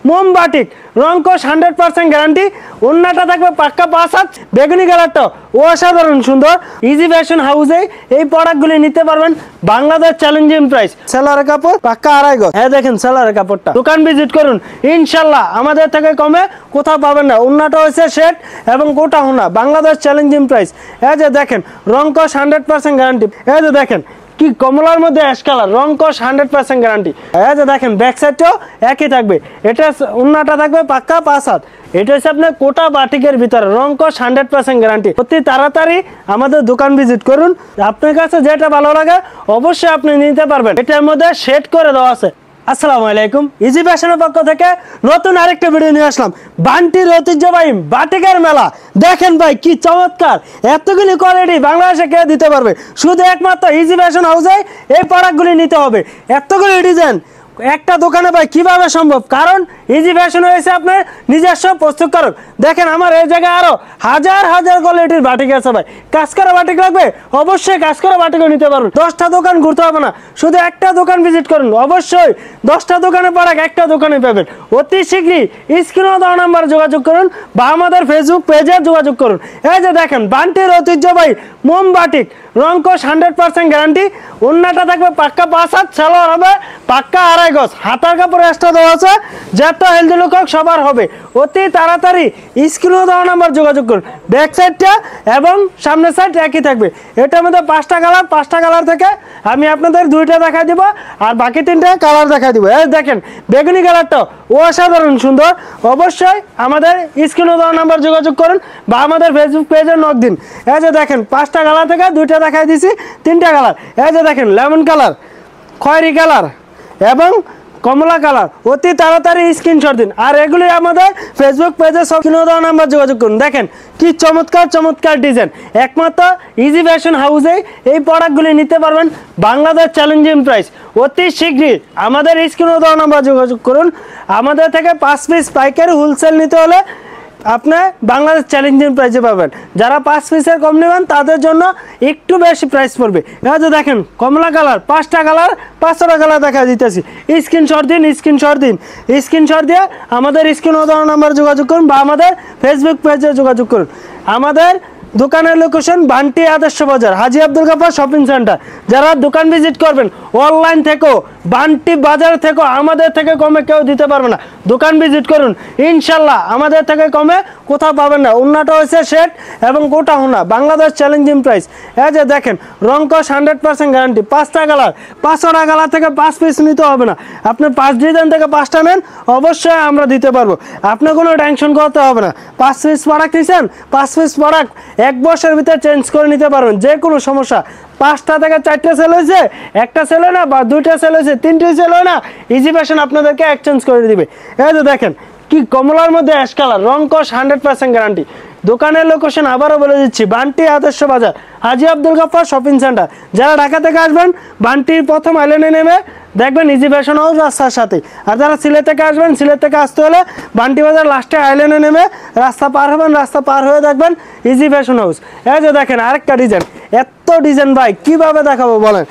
মোম batik রংকশ 100% guarantee. ওন্নাটা থাকবে পাক্কা 5 হাত। বেগুনি কালারটা অসাধারণ সুন্দর। ইজি ফ্যাশন হাউসে এই প্রোডাক্টগুলি নিতে পারবেন বাংলাদেশ চ্যালেঞ্জিং প্রাইস। সেলারের কাপড় পাক্কা 2.5 গজ। হ্যাঁ দেখেন সেলারের কাপড়টা, দোকান ভিজিট করুন, ইনশাল্লাহ আমাদের থেকে কমে কোথাও পাবেন না। ওন্নাটা হচ্ছে সেট এবং কোটা হোনা, বাংলাদেশ চ্যালেঞ্জিং প্রাইস। এই যে দেখেন রংকশ 100% গ্যারান্টি। এই যে দেখেন কি কমলার মধ্যে অ্যাশ কালার, রংকশ 100% গ্যারান্টি। এই যে দেখেন ব্যাক সাইডটাও একই থাকবে। এটা ওন্নাটা থাকবে পাক্কা 5 হাত। এটা হচ্ছে আপনার কোটা বাটিকের ভিতরে রংকশ 100% গ্যারান্টি। অতি তাড়াতাড়ি আমাদের দোকান ভিজিট করুন, আপনার কাছে যেটা ভালো লাগে অবশ্যই আপনি নিতে পারবেন। এটার মধ্যে সেট করে দেওয়া আছে। আসসালামু আলাইকুম, ইজি ফ্যাশনের পক্ষ থেকে নতুন আরেকটা ভিডিও নিয়ে আসলাম। বান্টির ঐতিহ্যবাহী বাটিকের মেলা। দেখেন ভাই কি চমৎকার, এতগুলি কোয়ালিটি বাংলাদেশে কে দিতে পারবে? শুধু একমাত্র ইজি ফ্যাশন হাউসে এই প্রোডাক্টগুলি নিতে হবে। এতগুলি ডিজাইন একটা দোকানে ভাই কিভাবে সম্ভব? কারণ ইজি ফ্যাশন হয়েছে আপনার নিজস্ব প্রস্তুতকারক। দেখেন আমার এই জায়গায় আরো হাজার হাজার কোয়ালিটির বাটিক আছে ভাই। কাজ করা বাটিক লাগবে অবশ্যই কাজ করা বাটিকও নিতে পারবেন। 10টা দোকান ঘুরতে হবে না, শুধু একটা দোকান ভিজিট করুন, অবশ্যই 10টা দোকানে প্রোডাক্ট একটা দোকানে পাবেন। অতি শীঘ্রই স্ক্রিনে দেওয়া নাম্বারে যোগাযোগ করুন বা আমাদের ফেসবুক পেজে যোগাযোগ করুন। এই যে দেখেন বান্টির ঐতিহ্যবাহী মোম বাটিক রংকশ 100% গ্যারান্টি। ওন্নাটা থাকবে পাক্কা 5 হাত, সালোয়ার হবে পাক্কা 2.5 গজ। হাতার কাপড় এক্সট্রা দেওয়া আছে, যত হেলদি লোক সবার হবে। অতি তাড়াতাড়ি স্ক্রিনে দেওয়া নাম্বার যোগাযোগ করুন। ব্যাক সাইডটা এবং সামনের সাইড একই থাকবে। এটার মধ্যে 5টা কালার, 5টা কালার থেকে আমি আপনাদের 2টা দেখাই দিব আর বাকি 3টা কালার দেখাই দিব। এই দেখেন বেগুনি কালারটা অসাধারণ সুন্দর। অবশ্যই আমাদের স্ক্রিনে দেওয়া নাম্বার যোগাযোগ করুন বা আমাদের ফেসবুক পেজে নক দিন। এই যে দেখেন 5টা কালার থেকে 2টা দেখাই দিছি, 3টা কালার। এই যে দেখেন লেমন কালার, খয়েরি কালার এবং কমলা কালার। অতি তাড়াতাড়ি স্ক্রিনশট দিন আর এগুলি আমাদের ফেসবুক পেজে সব স্ক্রিনে দেওয়া নাম্বার যোগাযোগ করুন। দেখেন কি চমৎকার চমৎকার ডিজাইন। একমাত্র ইজি ফ্যাশন হাউসে এই প্রোডাক্টগুলি নিতে পারবেন বাংলাদেশ চ্যালেঞ্জিং প্রাইস। অতি শীঘ্রই আমাদের স্ক্রিনে দেওয়া নাম্বার যোগাযোগ করুন। আমাদের থেকে 5 পিস পাইকারি হোলসেল নিতে হলে আপনি বাংলাদেশ চ্যালেঞ্জিং প্রাইসে পাবেন। যারা 5 পিসের কম নেবেন তাদের জন্য একটু বেশি প্রাইস পড়বে। এই দেখেন কমলা কালার, 5টা কালার, 5টা কালার দেখা দিতেছি। স্ক্রিনশট দিন, স্ক্রিনশট দিন, স্ক্রিনশট দিয়ে আমাদের স্ক্রিনে দেওয়া নাম্বার যোগাযোগ করুন বা আমাদের ফেসবুক পেজে যোগাযোগ করুন। আমাদের দোকানের লোকেশন বান্টি আদর্শ বাজার, হাজী আব্দুল গাফফার শপিং সেন্টার। যারা দোকান ভিজিট করবেন অনলাইন থেকেও বান্টি বাজার থেকেও আমাদের থেকে কমে কেউ দিতে পারবে না। দোকান ভিজিট করুন, ইনশাল্লাহ আমাদের থেকে কমে কোথাও পাবেন না। ওন্নাটা হয়েছে সেট এবং কোটা হোনা, বাংলাদেশ চ্যালেঞ্জিং প্রাইস। এই যে দেখেন রংকশ 100% গ্যারান্টি। 5টা কালার, 5টা কালার থেকে 5 পিস নিতে হবে না। আপনি 5 ডিজাইন থেকে 5টা নেন, অবশ্যই আমরা দিতে পারবো। আপনি কোনো টেনশন করতে হবে না। 5 পিস প্রোডাক্ট নিয়েছেন, 5 পিস প্রোডাক্ট 1 বছরের ভিতরে চেঞ্জ করে নিতে পারবেন। যে কোনো সমস্যা 5টা থেকে 4টা সেল হয়েছে, একটা সেল হয় না বা 2টা সেল হয়েছে, 3টে সেল হয় না, ইজি ফ্যাশন আপনাদেরকে এক্সচেঞ্জ করে দিবে। এই যে দেখেন কি কমলার মধ্যে অ্যাশ কালার, রংকশ 100% গ্যারান্টি। দোকানের লোকেশন আবারও বলে দিচ্ছি, বান্টি আদর্শ বাজার, হাজী আব্দুল গাফফার শপিং সেন্টার। যারা ঢাকা থেকে আসবেন বান্টির প্রথম আইল্যান্ডে নেমে দেখবেন ইজি ফ্যাশন হাউস রাস্তার সাথে। আর যারা সিলেট থেকে আসবেন, সিলেট থেকে আসতে হলে বান্টি বাজার লাস্টে আইল্যান্ডে নেমে রাস্তা পার হবেন, রাস্তা পার হয়ে দেখবেন ইজি ফ্যাশন হাউস। এই যে দেখেন আরেকটা ডিজাইন, এত ডিজাইন ভাই কিভাবে দেখাবো বলেন?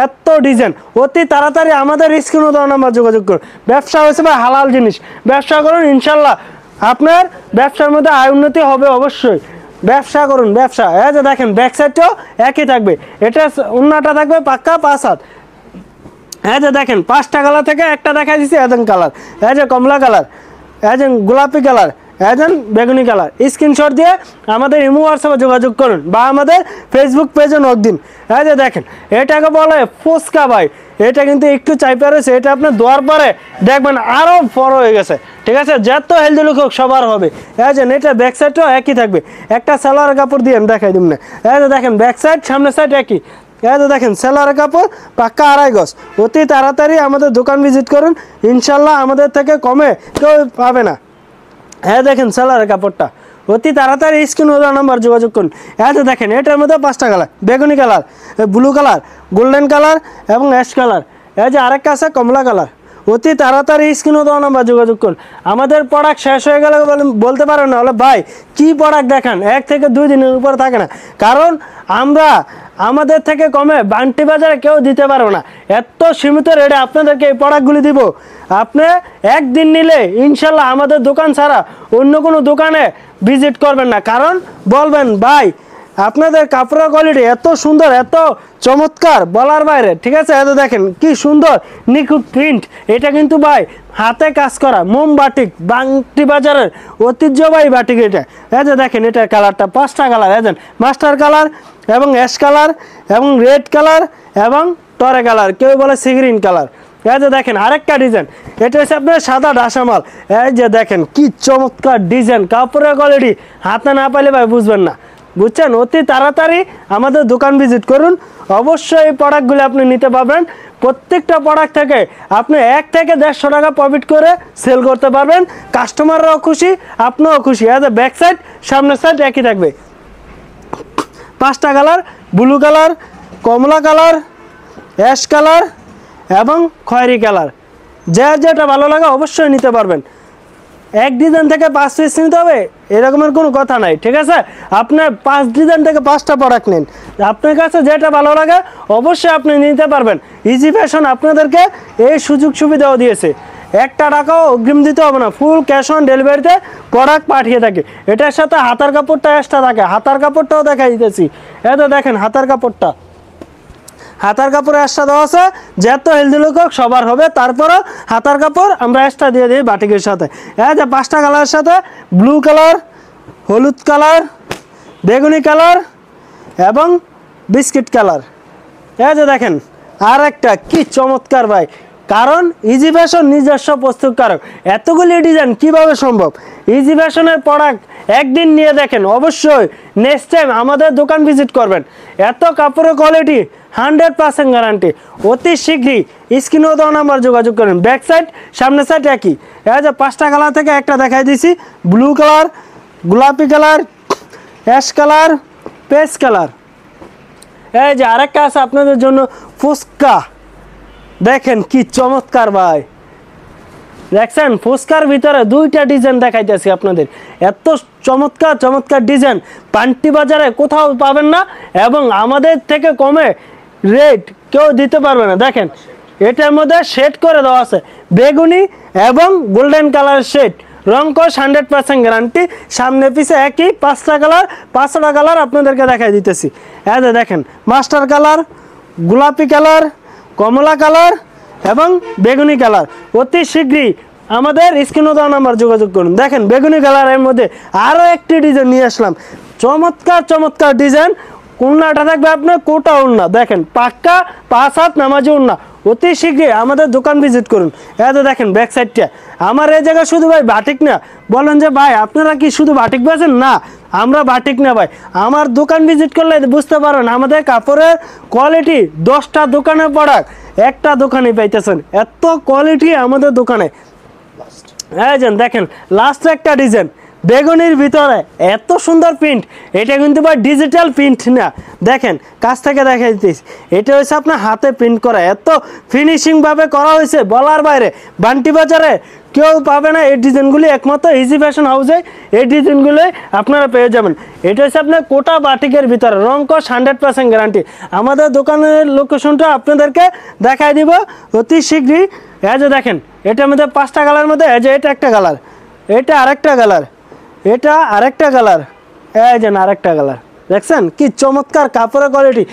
এত ডিজাইন। অতি তাড়াতাড়ি আমাদের স্ক্রিনে দেওয়া নাম্বার যোগাযোগ করুন। ব্যবসা হয়েছে ভাই হালাল জিনিস, ব্যবসা করুন, ইনশাল্লাহ আপনার ব্যবসার মধ্যে আয় উন্নতি হবে। অবশ্যই ব্যবসা করুন, ব্যবসা। এই যে দেখেন ব্যাক সাইডটাও একই থাকবে। এটা ওন্নাটা থাকবে পাক্কা 5 হাত। এই যে দেখেন 5টা কালার থেকে একটা দেখা দিচ্ছি, এজন কালার, এই যে কমলা কালার, এজন গোলাপি কালার, এজন বেগুনি কালার। স্ক্রিনশট দিয়ে আমাদের ইমো হোয়াটসঅ্যাপে যোগাযোগ করুন বা আমাদের ফেসবুক পেজে নক দিন। এই যে দেখেন এটাকে বলে ফুচকা ভাই। এটা কিন্তু একটু চাইপা রয়েছে, এটা আপনি ধোয়ার পরে দেখবেন আরও বড় হয়ে গেছে। ঠিক আছে, যত হেলদি লোক হোক সবার হবে। এই যে এটা ব্যাক সাইডটাও একই থাকবে। একটা সালোয়ার কাপড় দিয়ে আমি দেখাই দিব না। এই যে দেখেন ব্যাক সাইড সামনের সাইড একই। এই যে দেখেন সেলারের কাপড় পাক্কা 2.5 গজ। অতি তাড়াতাড়ি আমাদের দোকান ভিজিট করুন, ইনশাল্লাহ আমাদের থেকে কমে কেউ পাবে না। হ্যাঁ দেখেন সেলারের কাপড়টা অতি তাড়াতাড়ি স্ক্রিনে দেওয়া নাম্বার যোগাযোগ করুন। এই যে দেখেন এটার মধ্যে 5টা কালার, বেগুনি colour, blue colour, golden colour এবং অ্যাশ কালার। এই যে আরেকটা আছে কমলা কালার। অতি তাড়াতাড়ি স্ক্রিনে দেওয়া নাম্বার যোগাযোগ করুন। আমাদের প্রোডাক্ট শেষ হয়ে গেলে বলতে পারেন না হলে ভাই কি প্রোডাক্ট দেখান, 1 থেকে 2 দিনের উপরে থাকে না। কারণ আমরা আমাদের থেকে কমে বান্টি বাজারে কেউ দিতে পারবে না। এত সীমিত রেটে আপনাদেরকে এই প্রোডাক্টগুলি দিব। আপনি একদিন নিলে ইনশাল্লাহ আমাদের দোকান ছাড়া অন্য কোনো দোকানে ভিজিট করবেন না, কারণ বলবেন ভাই আপনাদের কাপড়ের কোয়ালিটি এত সুন্দর, এত চমৎকার, বলার বাইরে। ঠিক আছে, এত দেখেন কি সুন্দর নিখুঁত প্রিন্ট। এটা কিন্তু ভাই হাতে কাজ করা মোম বাটিক, বান্টি বাজারের ঐতিহ্যবাহী বাটিক। এটা এই যে দেখেন, এটার কালারটা 5টা কালার, এই যে মাস্টার কালার এবং অ্যাশ কালার এবং রেড কালার এবং টরে কালার, কেউ বলে সি গ্রিন কালার। এই যে দেখেন আরেকটা ডিজাইন, এটা হচ্ছে আপনার সাদা ডাসামাল। এই যে দেখেন কি চমৎকার ডিজাইন, কাপড়ের কোয়ালিটি হাতে না পাইলে ভাই বুঝবেন না, বুঝছেন। অতি তাড়াতাড়ি আমাদের দোকান ভিজিট করুন, অবশ্যই এই প্রোডাক্টগুলো আপনি নিতে পারবেন। প্রত্যেকটা প্রোডাক্ট থেকে আপনি 1 থেকে 150 টাকা প্রফিট করে সেল করতে পারবেন। কাস্টমাররাও খুশি, আপনিও খুশি। এজ এ ব্যাক সাইড সামনের সাইড একই থাকবে। 5টা কালার, ব্লু কালার, কমলা কালার, অ্যাশ কালার এবং খয়েরি কালার, যেটা ভালো লাগে অবশ্যই নিতে পারবেন। এক ডিজাইন থেকে 5 পিস নিতে হবে এরকমের কোনো কথা নাই। ঠিক আছে, আপনার 5 ডিজাইন থেকে 5টা প্রোডাক্ট নিন, আপনার কাছে যেটা ভালো লাগে অবশ্যই আপনি নিতে পারবেন। ইজি ফ্যাশন আপনাদেরকে এই সুযোগ সুবিধাও দিয়েছে, 1 টাকাও অগ্রিম দিতে হবে না, ফুল ক্যাশ অন ডেলিভারিতে প্রোডাক্ট পাঠিয়ে থাকে। এটার সাথে হাতার কাপড়টা এক্সট্রা থাকে, হাতার কাপড়টাও দেখা দিতেছি। এটা দেখেন হাতার কাপড়টা, হাতার কাপড় এক্সট্রা দেওয়া আছে, যত হেলদি লোক হোক সবার হবে। তারপরও হাতার কাপড় আমরা এক্সট্রা দিয়ে দিই বাটিকের সাথে। এই যে 5টা কালারের সাথে ব্লু কালার, হলুদ কালার, বেগুনি কালার এবং বিস্কিট কালার। এই যে দেখেন আর একটা কি চমৎকার ভাই, কারণ ইজি ফ্যাশন নিজস্ব প্রস্তুতকারক। এতগুলি ডিজাইন কিভাবে সম্ভব? ইজি ফ্যাশনের প্রোডাক্ট একদিন নিয়ে দেখেন, অবশ্যই নেক্সট টাইম আমাদের দোকান ভিজিট করবেন। এত কাপড়ের কোয়ালিটি 100% গ্যারান্টি। অতি শীঘ্রই স্ক্রিনেও দেওয়া নাম্বার যোগাযোগ করেন। ব্যাক সাইড সামনের সাইড একই। এই যে 5টা কালার থেকে একটা দেখাই দিছি, ব্লু কালার, গোলাপি colour, ash colour, paste colour. এই যে আরেকটা আছে আপনাদের জন্য ফুচকা, দেখেন কি চমৎকার ভাই, দেখছেন ফুচকার ভিতরে 2টা ডিজাইন দেখাইতেছি আপনাদের। এত চমৎকার চমৎকার ডিজাইন বান্টি বাজারে কোথাও পাবেন না, এবং আমাদের থেকে কমে রেট কেউ দিতে পারবে না। দেখেন এটার মধ্যে শেড করে দেওয়া আছে, বেগুনি এবং গোল্ডেন কালার শেড, রং কস 100% গ্যারান্টি। সামনে পিছে একই, 5টা কালার, 5টা কালার আপনাদেরকে দেখাই দিতেছি। এই যে দেখেন মাস্টার কালার, গোলাপি কালার, কমলা কালার এবং বেগুনি কালার। অতি শীঘ্রই আমাদের স্ক্রিনে দেওয়া নাম্বার যোগাযোগ করুন। দেখেন বেগুনি কালারের মধ্যে আরও একটি ডিজাইন নিয়ে আসলাম, চমৎকার চমৎকার ডিজাইন। উন্নাটা থাকবে আপনার কোটা উন্না, দেখেন পাক্কা 5 হাত নামাজি উন্না। অতি শীঘ্রই আমাদের দোকান ভিজিট করুন। এত দেখেন ব্যাক সাইডটা আমার। এই জায়গায় শুধু ভাই বাটিক না, বলেন যে ভাই আপনারা কি শুধু বাটিক বেচেন? না, আমরা বাটিক না ভাই, আমার দোকান ভিজিট করলে বুঝতে পারেন আমাদের কাপড়ের কোয়ালিটি 10টা দোকানে প্রোডাক্ট একটা দোকানে পাইতেছেন, এত কোয়ালিটি আমাদের দোকানে। এই যে দেখেন লাস্ট একটা ডিজাইন বেগুনির ভিতরে এত সুন্দর প্রিন্ট। এটা কিন্তু ভাই ডিজিটাল প্রিন্ট না, দেখেন কাছ থেকে দেখা দিতেছি। এটা হচ্ছে আপনার হাতে প্রিন্ট করা, এত ফিনিশিং ভাবে করা হয়েছে বলার বাইরে। বান্টি বাজারে কেউ পাবে না এই ডিজাইনগুলি, একমাত্র ইজি ফ্যাশন হাউসে এই ডিজাইনগুলোই আপনারা পেয়ে যাবেন। এটা হচ্ছে আপনার কোটা বাটিকের ভিতরে, রং কস 100% গ্যারান্টি। আমাদের দোকানের লোকেশনটা আপনাদেরকে দেখাই দিব অতি শীঘ্রই। এই যে দেখেন এটার মধ্যে 5টা কালার মধ্যে, এই যে এটা একটা কালার, এটা আরেকটা কালার, এটা আরেকটা কালার, এই যে আরেকটা কালার। দেখছেন কি চমৎকার কাপড়ের কোয়ালিটি।